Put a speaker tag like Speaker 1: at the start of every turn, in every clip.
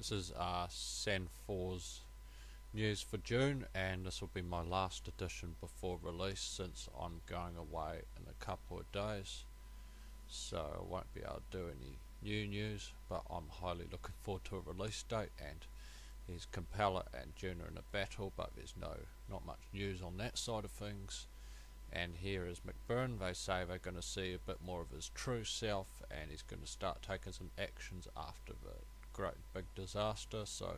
Speaker 1: This is Sen 4's news for June, and this will be my last edition before release since I'm going away in a couple of days, so I won't be able to do any new news, but I'm highly looking forward to a release date. And here's Compeller and June are in a battle, but there's not much news on that side of things. And here is McBurn. They say they're going to see a bit more of his true self, and he's going to start taking some actions after the great big disaster, so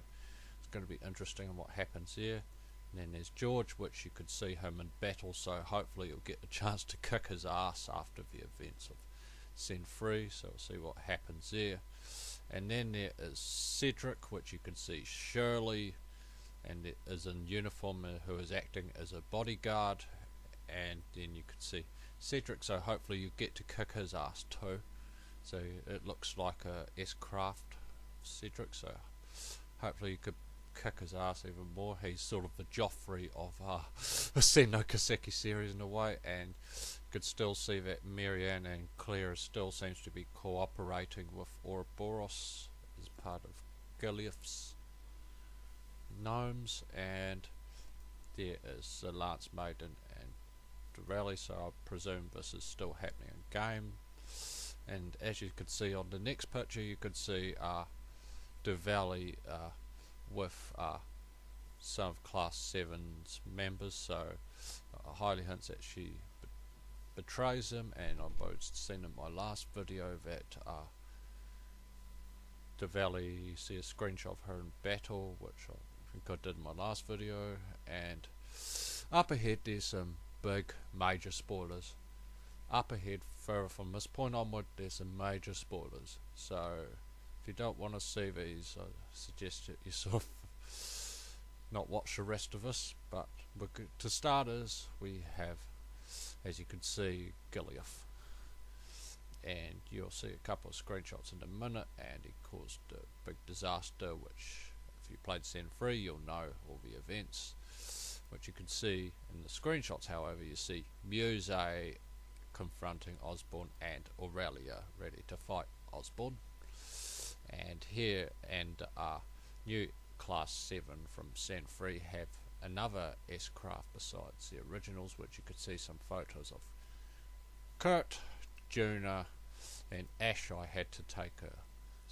Speaker 1: it's going to be interesting on what happens there. And then there's George, which you could see him in battle, so hopefully you'll get a chance to kick his ass after the events of Sen 3, so we'll see what happens there. And then there is Cedric, which you can see Shirley, and it is in uniform, who is acting as a bodyguard. And then you could see Cedric, so hopefully you get to kick his ass too. So it looks like a S-Craft Cedric, so hopefully you could kick his ass even more. He's sort of the Joffrey of the Sen no Kiseki series in a way, and you could still see that Marianne and Claire still seems to be cooperating with Ouroboros as part of Gilead's gnomes. And there is the Lance Maiden and the rally, so I presume this is still happening in game. And as you could see on the next picture, you could see the Valley with some of Class 7's members, so highly hints that she betrays him. And I've both seen in my last video that the Valley, you see a screenshot of her in battle, which I think I did in my last video. And up ahead there's some big major spoilers. Up ahead, further from this point onward, there's some major spoilers, so if you don't want to see these, I suggest that you sort of not watch the rest of us. But to starters, we have, as you can see, Gilead, and you'll see a couple of screenshots in a minute, and he caused a big disaster, which if you played Sen 3 you'll know all the events. Which you can see in the screenshots, however, you see Muse confronting Osborne and Aurelia ready to fight Osborne. And here, and new Class 7 from Sen 3 have another S-Craft besides the originals, which you could see some photos of Kurt, Juna, and Ash. I had to take a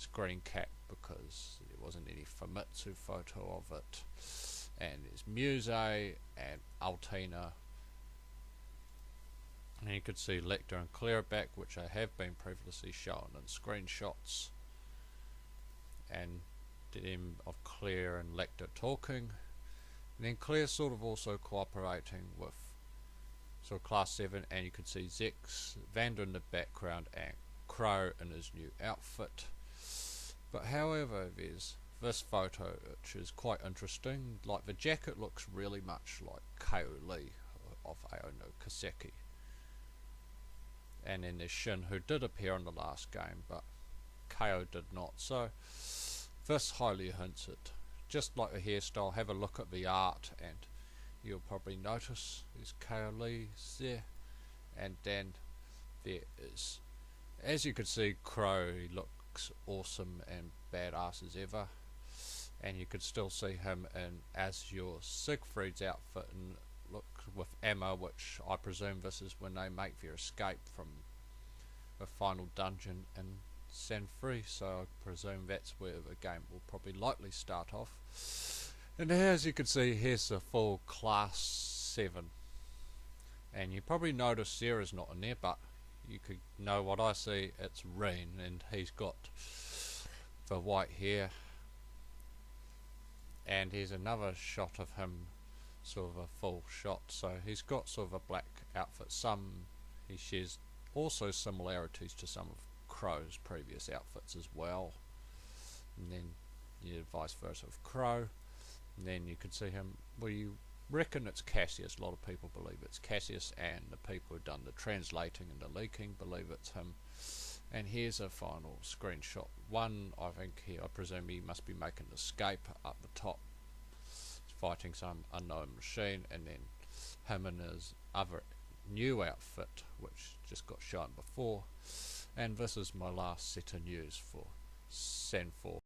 Speaker 1: screen cap because there wasn't any Famitsu photo of it. And there's Muse and Altina, and you could see Lecter and Claire back, which I have been previously shown in screenshots, and them of Claire and Lecter talking, and then Claire sort of also cooperating with sort of Class 7, and you could see Zex, Vander in the background, and Crow in his new outfit. But however, there's this photo which is quite interesting. Like, the jacket looks really much like Kao Lee of Ao no Kiseki. And then there's Shin, who did appear in the last game, but Kao did not. So this highly hints it. Just like the hairstyle, have a look at the art and you'll probably notice there's Kao Lee there. And then there is, as you can see, Crow. He looks awesome and badass as ever. And you could still see him in as your Siegfried's outfit, and look with Emma, which I presume this is when they make their escape from the final dungeon in Sen 3, so I presume that's where the game will probably likely start off. And as you can see, here's the full Class 7, and you probably notice Sarah's not in there, but you could know what I see, it's Reen, and he's got the white hair. And here's another shot of him, sort of a full shot, so he's got sort of a black outfit. He shares also similarities to some of Crow's previous outfits as well, and then vice versa with Crow. And then you can see him, well, you reckon it's Cassius, a lot of people believe it's Cassius, and the people who've done the translating and the leaking believe it's him. And here's a final screenshot. One, I think I presume he must be making an escape up the top, fighting some unknown machine, and then him in his other new outfit, which just got shown before. And this is my last set of news for Sen 4.